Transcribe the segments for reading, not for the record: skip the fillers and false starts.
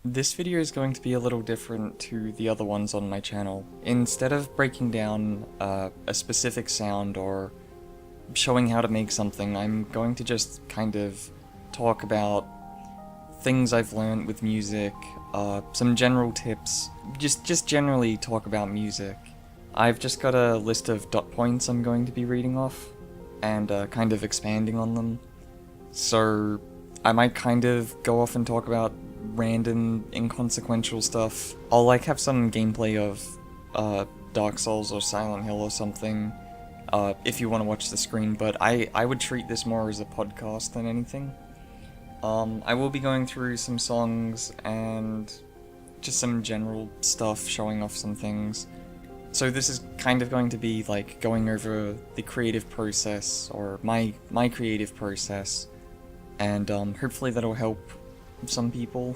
This video is going to be a little different to the other ones on my channel. Instead of breaking down a specific sound or showing how to make something, I'm going to just kind of talk about things I've learned with music, some general tips, just generally talk about music. I've just got a list of dot points I'm going to be reading off, and kind of expanding on them. So I might kind of go off and talk about random, inconsequential stuff. I'll have some gameplay of Dark Souls or Silent Hill or something, if you want to watch the screen, but I would treat this more as a podcast than anything. I will be going through some songs and just some general stuff, showing off some things. So this is kind of going to be going over the creative process, or my creative process, and hopefully that'll help some people.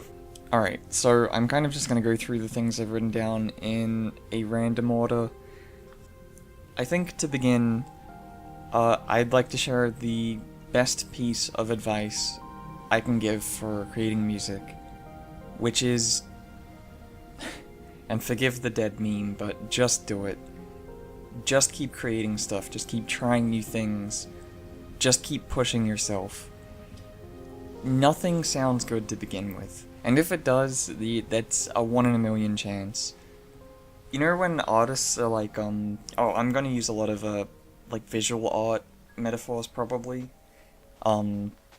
Alright, so I'm kind of just going to go through the things I've written down in a random order. I think to begin, I'd like to share the best piece of advice I can give for creating music, which is, and forgive the dead meme, but just do it. Just keep creating stuff, just keep trying new things, just keep pushing yourself. Nothing sounds good to begin with, and if it does, that's a 1 in a million chance. You know when artists are oh, I'm gonna use a lot of visual art metaphors probably,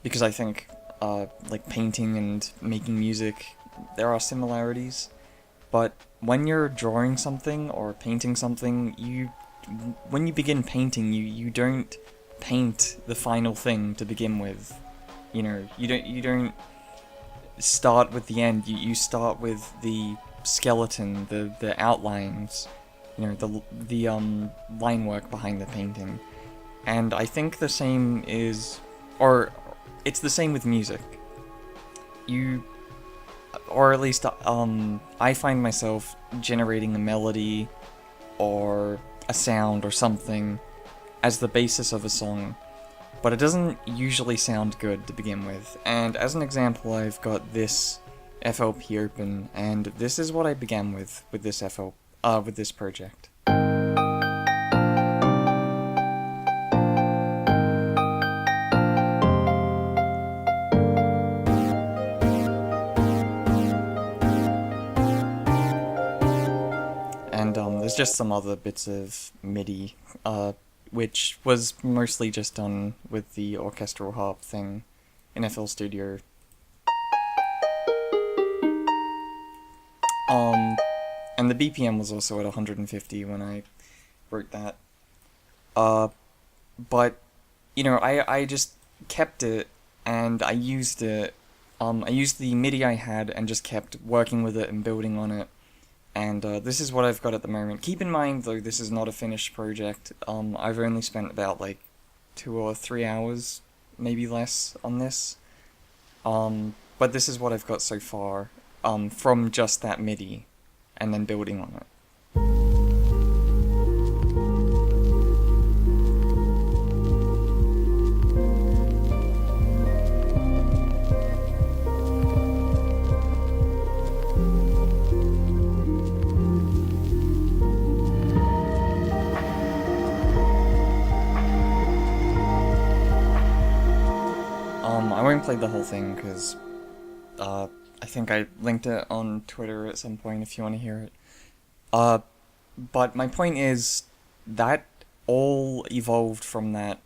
because I think painting and making music, there are similarities, but when you're drawing something or painting something, when you begin painting, you don't paint the final thing to begin with. You know, you don't start with the end. You start with the skeleton, the outlines, you know, the line work behind the painting. And I think the same is, or it's the same with music. Or at least I find myself generating a melody or a sound or something as the basis of a song, but it doesn't usually sound good to begin with. And as an example, I've got this FLP open, and this is what I began with this project. And there's just some other bits of MIDI, which was mostly just done with the orchestral harp thing in FL Studio. And the BPM was also at 150 when I wrote that. But, you know, I just kept it, and I used it. I used the MIDI I had and just kept working with it and building on it. And this is what I've got at the moment. Keep in mind, though, this is not a finished project. I've only spent about 2 or 3 hours, maybe less, on this. But this is what I've got so far, from just that MIDI, and then building on it. I won't play the whole thing, because I think I linked it on Twitter at some point if you want to hear it. But my point is, that all evolved from that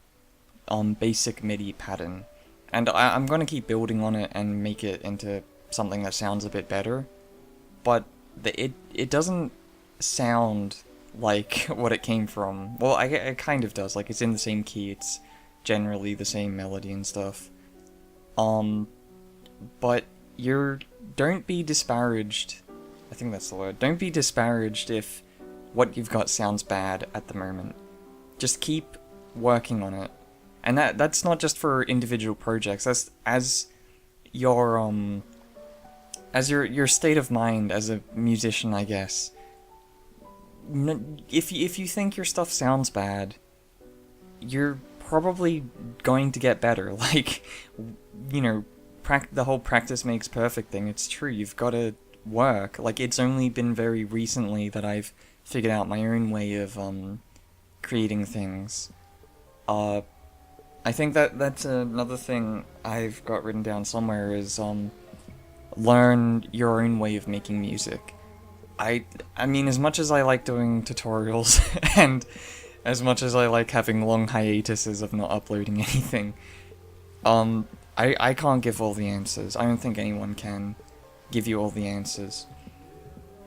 basic MIDI pattern. And I'm going to keep building on it and make it into something that sounds a bit better. But it doesn't sound like what it came from. Well, it kind of does. It's in the same key, it's generally the same melody and stuff. But don't be disparaged, I think that's the word, don't be disparaged if what you've got sounds bad at the moment. Just keep working on it. And that's not just for individual projects, that's as your state of mind as a musician, I guess. If you think your stuff sounds bad, you're probably going to get better. You know, the whole practice makes perfect thing. It's true. You've got to work. Like, it's only been very recently that I've figured out my own way of creating things. I think that's another thing I've got written down somewhere is learn your own way of making music. I mean, as much as I like doing tutorials and as much as I like having long hiatuses of not uploading anything, I can't give all the answers. I don't think anyone can give you all the answers.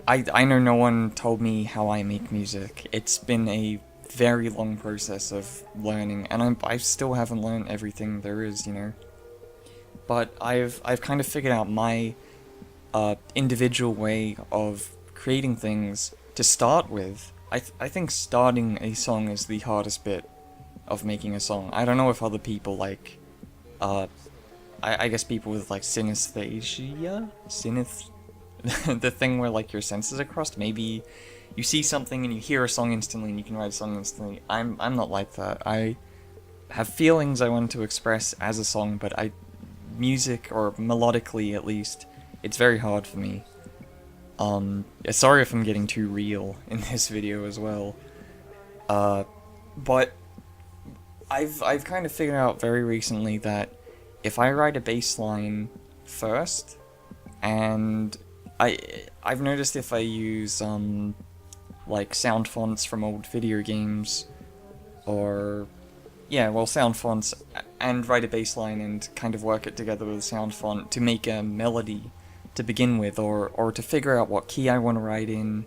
I know no one told me how I make music. It's been a very long process of learning, and I still haven't learned everything there is, you know. But I've kind of figured out my individual way of creating things to start with. I think starting a song is the hardest bit of making a song. I don't know if other people like, I guess people with like synesthesia? The thing where like your senses are crossed. Maybe you see something and you hear a song instantly and you can write a song instantly. I'm not like that. I have feelings I want to express as a song, but music, or melodically at least, it's very hard for me. Sorry if I'm getting too real in this video as well. But I've kind of figured out very recently that if I write a bass line first, and I've noticed if I use like sound fonts from old video games, or sound fonts, and write a bass line and kind of work it together with a sound font to make a melody to begin with, or to figure out what key I want to write in,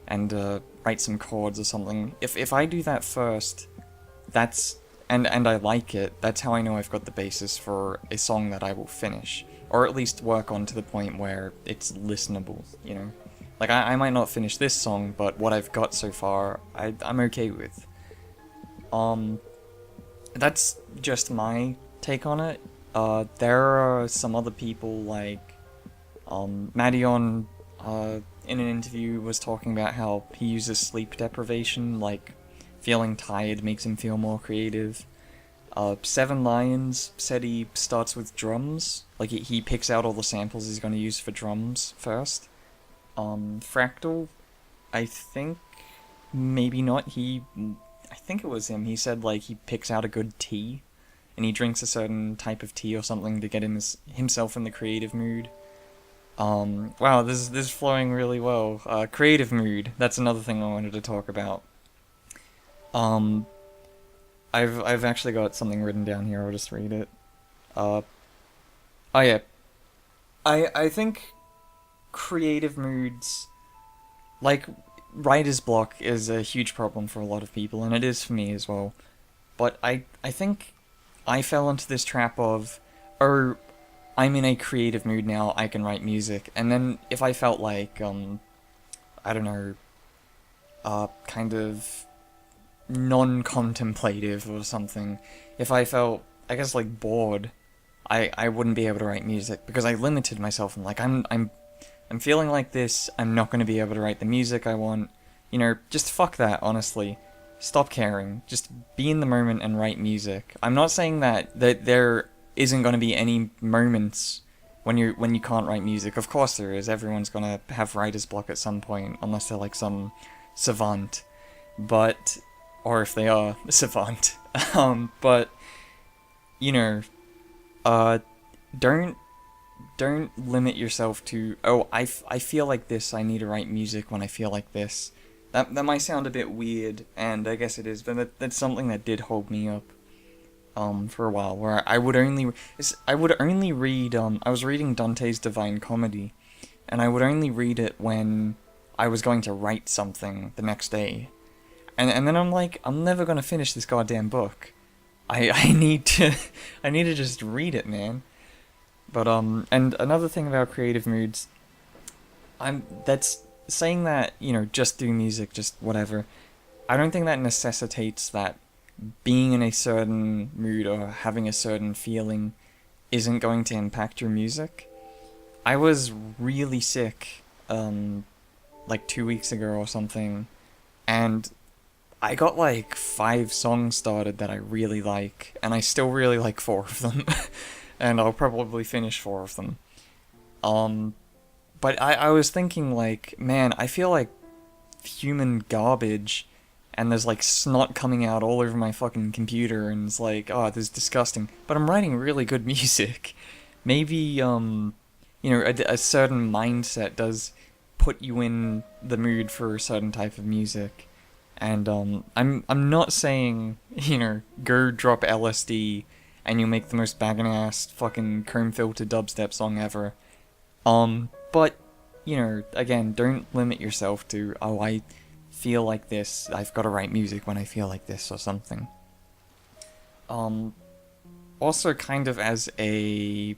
and write some chords or something. If I do that first, and I like it, that's how I know I've got the basis for a song that I will finish, or at least work on to the point where it's listenable, you know? Like, I might not finish this song, but what I've got so far, I'm okay with. That's just my take on it. There are some other people, like, Madion, in an interview was talking about how he uses sleep deprivation, like, feeling tired makes him feel more creative. Seven Lions said he starts with drums, like he picks out all the samples he's going to use for drums first. Fractal, I think, maybe not, I think it was him, he said like he picks out a good tea, and he drinks a certain type of tea or something to get himself in the creative mood. Wow, this is flowing really well. Creative mood, that's another thing I wanted to talk about. I've actually got something written down here, I'll just read it. Oh yeah. I think creative moods, like, writer's block is a huge problem for a lot of people, and it is for me as well. But I think I fell into this trap of, I'm in a creative mood now, I can write music. And then if I felt like, I don't know, kind of non-contemplative or something, if I felt, I guess, like, bored, I wouldn't be able to write music, because I limited myself, and like, I'm feeling like this, I'm not going to be able to write the music I want. You know, just fuck that, honestly. Stop caring. Just be in the moment and write music. I'm not saying that there isn't going to be any moments when you can't write music. Of course there is. Everyone's going to have writer's block at some point, unless they're like some savant. But, or if they are a savant. But, you know, don't limit yourself to, I feel like this, I need to write music when I feel like this. That might sound a bit weird, and I guess it is, but that's something that did hold me up for a while, where I would only read, I was reading Dante's Divine Comedy, and I would only read it when I was going to write something the next day. And then I'm like, I'm never gonna finish this goddamn book. I need to just read it, man. But, and another thing about creative moods, that's saying that, you know, just do music, just whatever. I don't think that necessitates that being in a certain mood or having a certain feeling isn't going to impact your music. I was really sick, like 2 weeks ago or something, and I got like 5 songs started that I really like, and I still really like 4 of them. and I'll probably finish 4 of them. But I was thinking, like, man, I feel like human garbage, and there's, like, snot coming out all over my fucking computer, and it's like, oh, this is disgusting. But I'm writing really good music. Maybe, a certain mindset does put you in the mood for a certain type of music. And, I'm not saying, go drop LSD and you'll make the most bagging-ass fucking chrome-filtered dubstep song ever. But, again, don't limit yourself to, oh, I feel like this, I've got to write music when I feel like this, or something. Also, kind of as a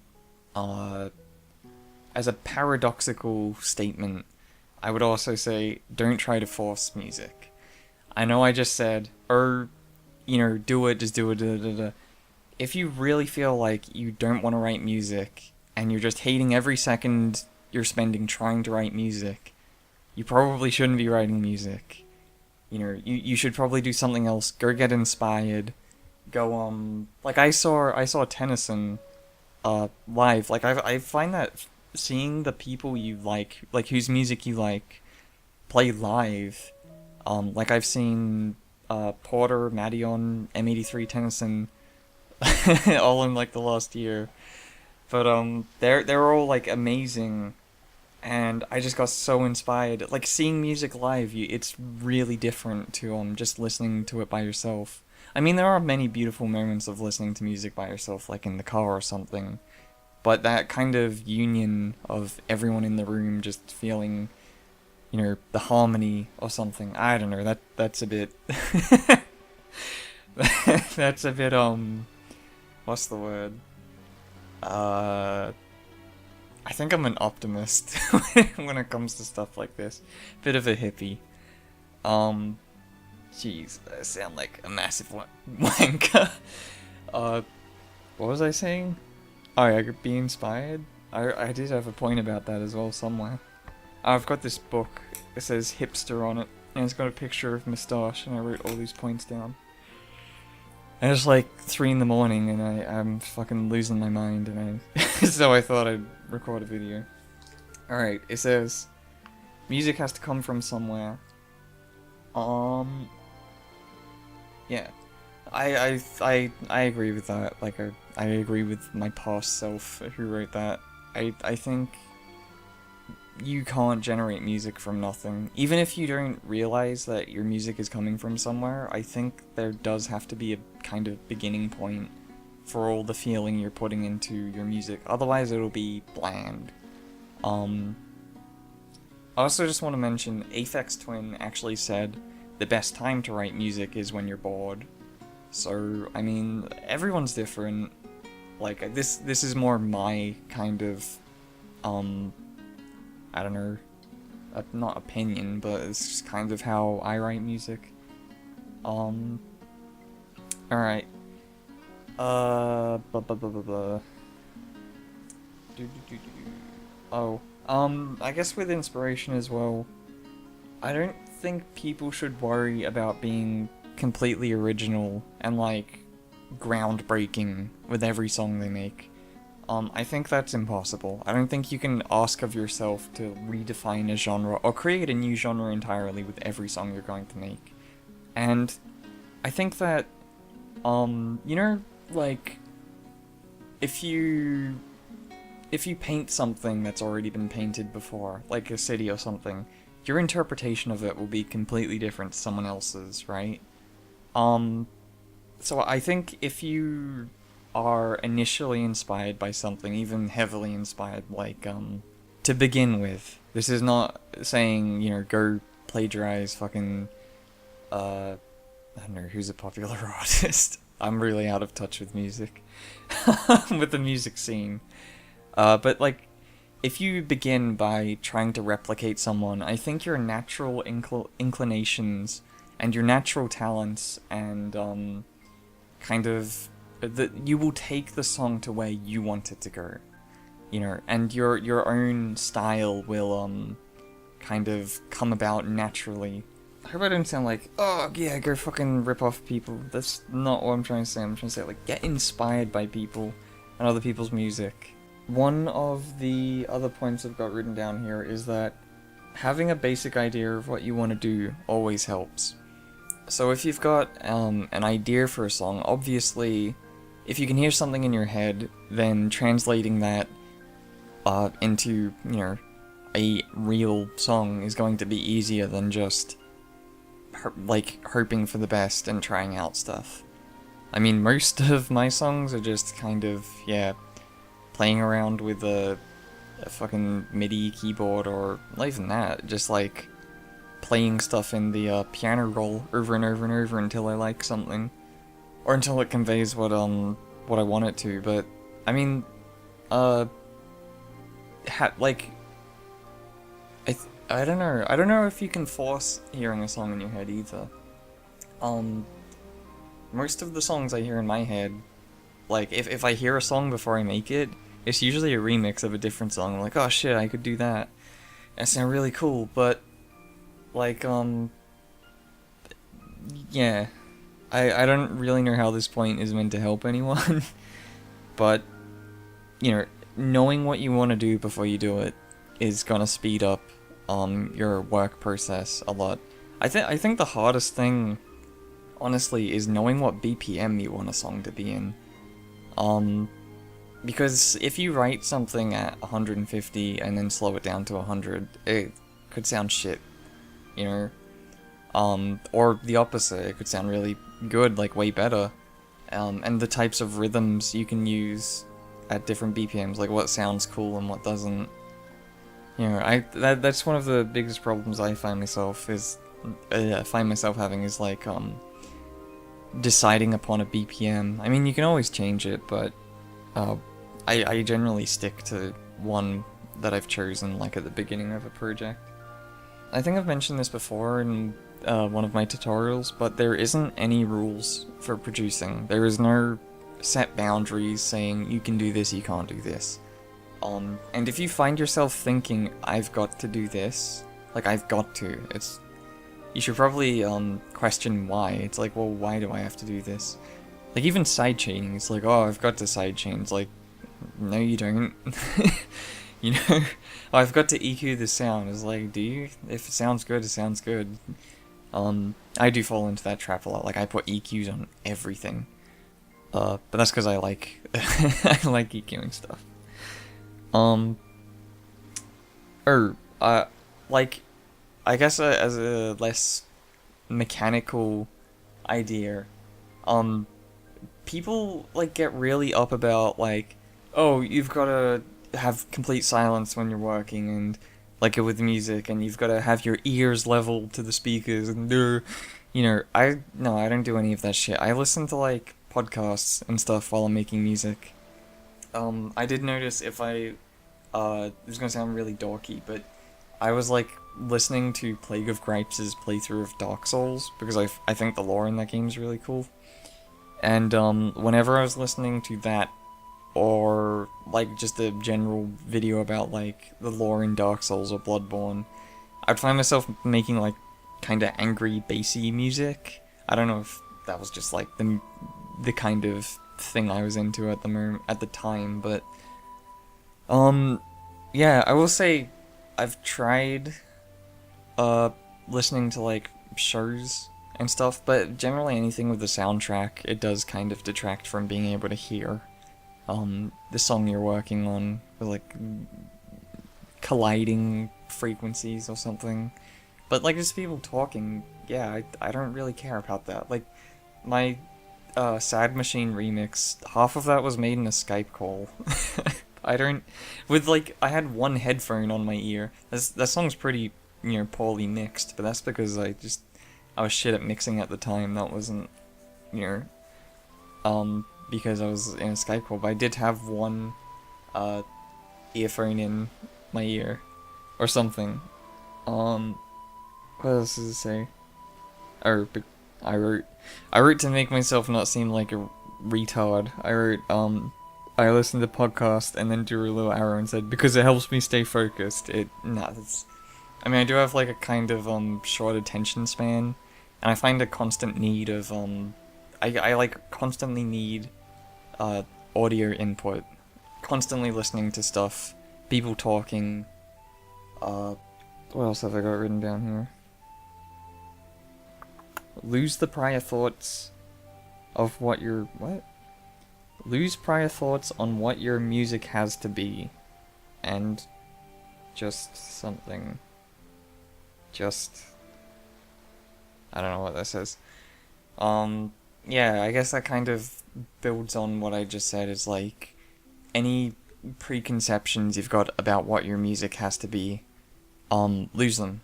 paradoxical statement, I would also say, don't try to force music. I know I just said, do it, just do it, da da da. If you really feel like you don't want to write music, and you're just hating every second you're spending trying to write music, you probably shouldn't be writing music. You should probably do something else. Go get inspired. Go, like I saw Tennyson, live. Like, I find that seeing the people you like whose music you like, play live, like I've seen, Porter, Madion, M83, Tennyson, all in, like, the last year. But, they're all, like, amazing, and I just got so inspired. Like, seeing music live, it's really different to, just listening to it by yourself. I mean, there are many beautiful moments of listening to music by yourself, like in the car or something, but that kind of union of everyone in the room just feeling, the harmony or something, I don't know, that's a bit... that's a bit, what's the word? I think I'm an optimist when it comes to stuff like this. Bit of a hippie. Jeez, I sound like a massive wanker. What was I saying? Oh, I could be inspired? I did have a point about that as well somewhere. I've got this book, it says hipster on it, and it's got a picture of moustache, and I wrote all these points down. And it's like 3 in the morning, and I'm fucking losing my mind, and so I thought I'd record a video. Alright, it says, music has to come from somewhere. Yeah. I agree with that. Like, I agree with my past self who wrote that. I think you can't generate music from nothing. Even if you don't realize that your music is coming from somewhere, I think there does have to be a kind of beginning point for all the feeling you're putting into your music. Otherwise, it'll be bland. I also just want to mention, Aphex Twin actually said the best time to write music is when you're bored. So, I mean, everyone's different. Like, this is more my kind of, I don't know, not opinion, but it's just kind of how I write music. Alright. I guess with inspiration as well, I don't think people should worry about being completely original and, like, groundbreaking with every song they make. I think that's impossible. I don't think you can ask of yourself to redefine a genre or create a new genre entirely with every song you're going to make. And I think that, like, if you paint something that's already been painted before, like a city or something, your interpretation of it will be completely different to someone else's, right? So I think if you are initially inspired by something, even heavily inspired, like, to begin with, this is not saying, go plagiarize fucking, I don't know, who's a popular artist? I'm really out of touch with music, with the music scene. But, like, if you begin by trying to replicate someone, I think your natural inclinations and your natural talents and, kind of, you will take the song to where you want it to go, and your own style will, kind of come about naturally. I hope I don't sound like, oh yeah, go fucking rip off people. That's not what I'm trying to say. I'm trying to say, like, get inspired by people, and other people's music. One of the other points I've got written down here is that having a basic idea of what you want to do always helps. So if you've got an idea for a song, obviously, if you can hear something in your head, then translating that into, a real song is going to be easier than just, hoping for the best and trying out stuff. I mean, most of my songs are just kind of, playing around with a fucking MIDI keyboard, or not even that, just playing stuff in the piano roll over and over and over until I like something, or until it conveys what I want it to. But I mean, I don't know if you can force hearing a song in your head either. Most of the songs I hear in my head, if I hear a song before I make it, it's usually a remix of a different song. I'm like, oh shit, I could do that. That sounds really cool, but, yeah. I don't really know how this point is meant to help anyone, but, knowing what you want to do before you do it is gonna speed up, your work process a lot. I think the hardest thing, honestly, is knowing what BPM you want a song to be in. Because if you write something at 150 and then slow it down to 100, it could sound shit, or the opposite, it could sound really good, way better. And the types of rhythms you can use at different BPMs, what sounds cool and what doesn't. That's one of the biggest problems I find myself having is deciding upon a BPM. I mean, you can always change it, but I generally stick to one that I've chosen at the beginning of a project. I think I've mentioned this before in one of my tutorials, but there isn't any rules for producing. There is no set boundaries saying you can do this, you can't do this. And if you find yourself thinking, I've got to do this, I've got to, you should probably question why. It's well, why do I have to do this? Even sidechaining, it's oh, I've got to sidechain. It's no you don't. Oh, I've got to EQ the sound. It's do you? If it sounds good, it sounds good. I do fall into that trap a lot. I put EQs on everything. But that's because I like I like EQing stuff. I guess as a less mechanical idea, people get really up about oh, you've got to have complete silence when you're working, and with music, and you've got to have your ears leveled to the speakers, and I don't do any of that shit. I listen to podcasts and stuff while I'm making music. I did notice if this is gonna sound really dorky, but I was listening to Plague of Gripes' playthrough of Dark Souls, because I think the lore in that game is really cool. And whenever I was listening to that, or just a general video about the lore in Dark Souls or Bloodborne, I'd find myself making kinda angry bassy music. I don't know if that was just the kind of thing I was into at the time, but yeah, I will say I've tried listening to shows and stuff, but generally anything with the soundtrack, it does kind of detract from being able to hear the song you're working on with colliding frequencies or something. But just people talking, yeah, I don't really care about that. My Sad Machine remix, half of that was made in a Skype call. I had one headphone on my ear. That song's pretty, poorly mixed, but that's because I was shit at mixing at the time. That wasn't, because I was in a Skype call, but I did have one, earphone in my ear, or something. What else does it say? I wrote to make myself not seem like a retard. I wrote, I listened to the podcast and then drew a little arrow and said, because it helps me stay focused. I do have a kind of, short attention span, and I find a constant need of, I constantly need, audio input. Constantly listening to stuff, people talking. What else have I got written down here? Lose the prior thoughts of what your... what? Lose prior thoughts on what your music has to be. And just something. Just... I don't know what this is. Yeah, I guess that kind of builds on what I just said. Is like, any preconceptions you've got about what your music has to be, lose them.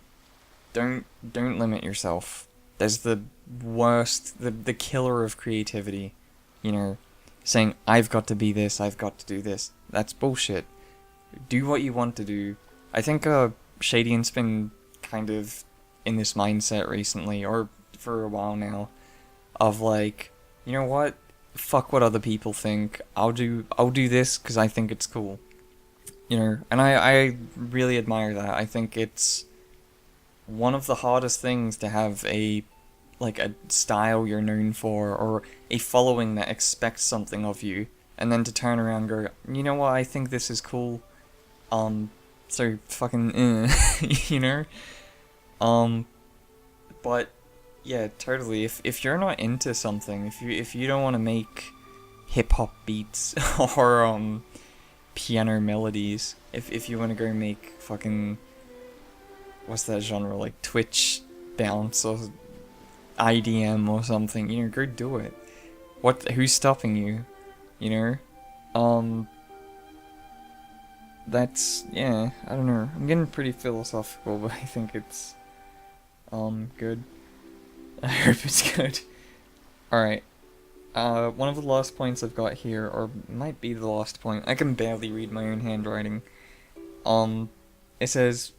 Don't limit yourself. There's the worst, the killer of creativity, you know, saying, I've got to be this, I've got to do this. That's bullshit. Do what you want to do. I think, Shadian's been kind of in this mindset recently, or for a while now, of like, you know what? Fuck what other people think. I'll do this because I think it's cool. You know, and I really admire that. I think it's one of the hardest things to have a style you're known for, or a following that expects something of you, and then to turn around and go, you know what, I think this is cool. So fucking, you know? But, yeah, totally, if you're not into something, if you don't want to make hip-hop beats, or, piano melodies, if you want to go make fucking, what's that genre, like Twitch bounce, or IDM or something, you know, go do it. Who's stopping you? You know? That's, yeah, I don't know. I'm getting pretty philosophical, but I think it's, good. I hope it's good. Alright. One of the last points I've got here, or might be the last point, I can barely read my own handwriting. It says,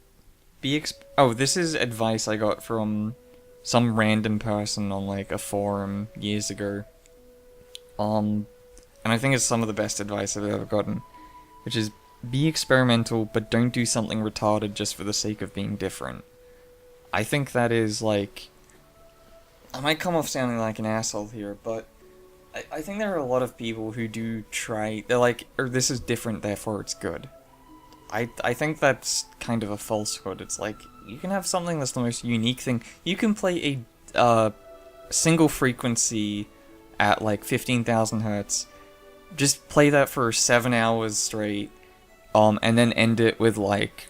this is advice I got from some random person on, like, a forum years ago. And I think it's some of the best advice I've ever gotten, which is, be experimental, but don't do something retarded just for the sake of being different. I think that is, like, I might come off sounding like an asshole here, but I think there are a lot of people who do try, they're like, this is different, therefore it's good. I think that's kind of a falsehood. It's like, you can have something that's the most unique thing. You can play a single frequency at like 15,000 hertz. Just play that for 7 hours straight, and then end it with like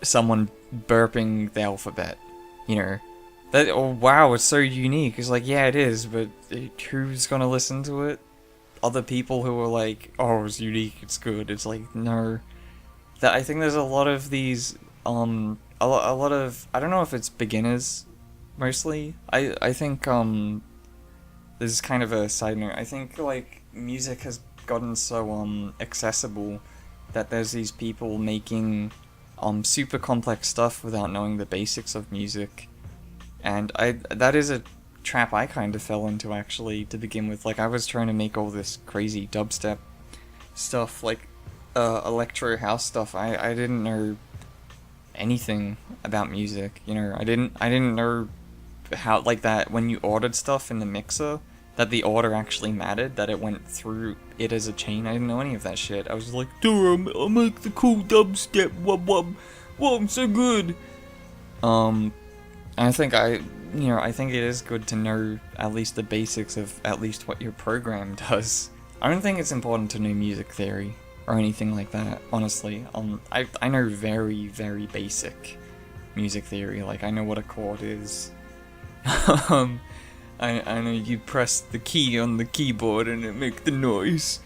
someone burping the alphabet. You know, that, oh wow, it's so unique. It's like, yeah, it is, but who's gonna listen to it? Other people who are like, oh, it's unique, it's good. It's like, no. That I think there's a lot of these, a lot of, I don't know if it's beginners, mostly. I think, this is kind of a side note. I think, like, music has gotten so, accessible that there's these people making, super complex stuff without knowing the basics of music. And that is a trap I kind of fell into, actually, to begin with. Like, I was trying to make all this crazy dubstep stuff, like, electro house stuff. I didn't know anything about music, you know. I didn't know how, like, that when you ordered stuff in the mixer, that the order actually mattered, that it went through it as a chain. I didn't know any of that shit. I was like, dude, I'll make the cool dubstep, whoa, I'm so good. I think I think it is good to know at least the basics of at least what your program does. I don't think it's important to know music theory or anything like that, honestly. I know very, very basic music theory. Like, I know what a chord is. I know you press the key on the keyboard and it makes the noise.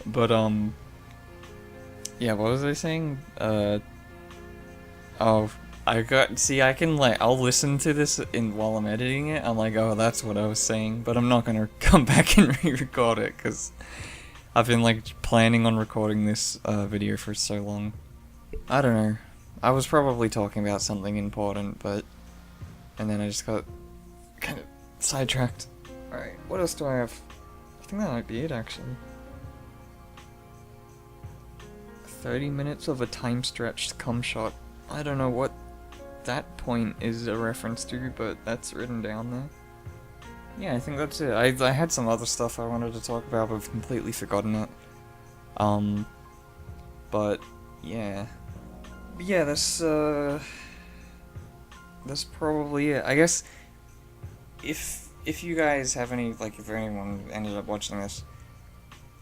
But, yeah, what was I saying? I can, like, I'll listen to this while I'm editing it. I'm like, oh, that's what I was saying. But I'm not gonna come back and re-record it, because I've been, like, planning on recording this video for so long. I don't know. I was probably talking about something important, but... and then I just got kind of sidetracked. Alright, what else do I have? I think that might be it, actually. 30 minutes of a time-stretched cum shot. I don't know what that point is a reference to, but that's written down there. Yeah, I think that's it. I had some other stuff I wanted to talk about, but I've completely forgotten it. But yeah. But yeah, that's probably it. I guess if you guys have any, like, if anyone ended up watching this,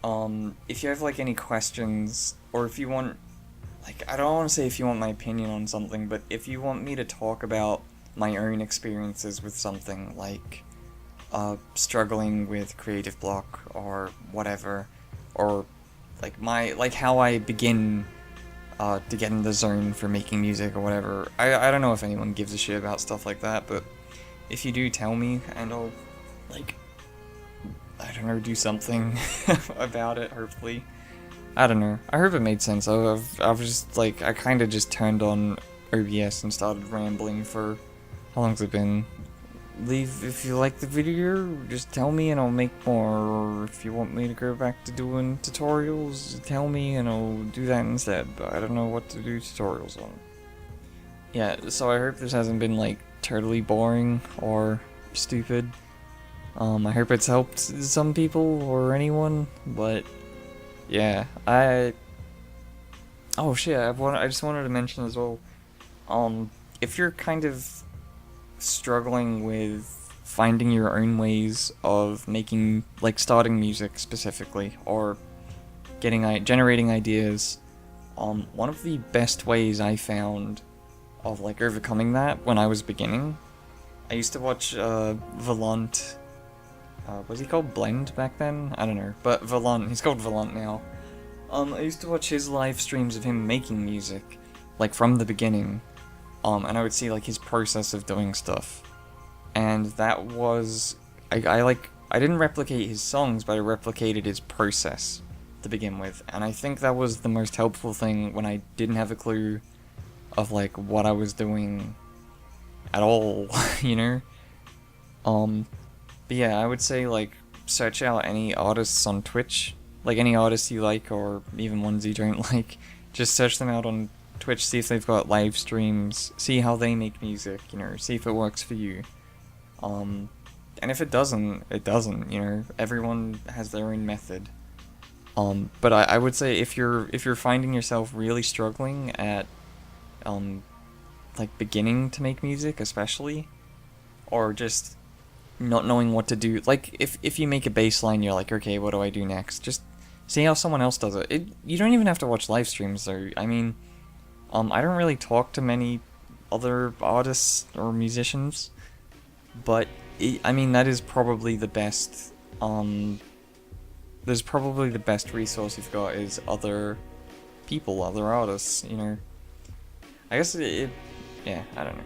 if you have, like, any questions, or if you want, like, I don't want to say if you want my opinion on something, but if you want me to talk about my own experiences with something, like, struggling with creative block, or whatever, or, like, how I begin, to get in the zone for making music, or whatever, I don't know if anyone gives a shit about stuff like that, but if you do, tell me, and I'll, like, I don't know, do something about it, hopefully. I don't know. I hope it made sense. I've just, like, I kind of just turned on OBS and started rambling for, how long's it been? Leave, if you like the video, just tell me and I'll make more, or if you want me to go back to doing tutorials, tell me and I'll do that instead, but I don't know what to do tutorials on. Yeah, so I hope this hasn't been, like, totally boring or stupid. I hope it's helped some people or anyone, but yeah, oh shit, I just wanted to mention as well, if you're kind of struggling with finding your own ways of making, like, starting music specifically, or generating ideas, one of the best ways I found of, like, overcoming that when I was beginning, I used to watch, Valant. Was he called Blend back then? I don't know, but Valant, he's called Valant now. I used to watch his live streams of him making music, like, from the beginning, and I would see, like, his process of doing stuff, and that was, I didn't replicate his songs, but I replicated his process to begin with, and I think that was the most helpful thing when I didn't have a clue of, like, what I was doing at all, you know? But yeah, I would say, like, search out any artists on Twitch, like, any artists you like, or even ones you don't like, just search them out on Twitch, see if they've got live streams, see how they make music, you know, see if it works for you. And if it doesn't, it doesn't, you know, everyone has their own method. But I would say if you're finding yourself really struggling at, like, beginning to make music, especially, or just not knowing what to do, like, if you make a bass line, you're like, okay, what do I do next? Just see how someone else does it. You don't even have to watch live streams, though. I mean, I don't really talk to many other artists or musicians, but I mean, that is probably the best, there's probably the best resource you've got is other people, other artists, you know. I guess yeah, I don't know.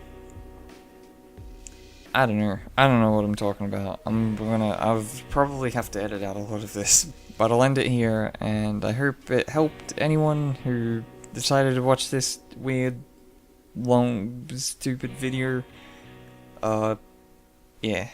I don't know what I'm talking about. I'll probably have to edit out a lot of this, but I'll end it here, and I hope it helped anyone who decided to watch this weird, long, stupid video. Yeah.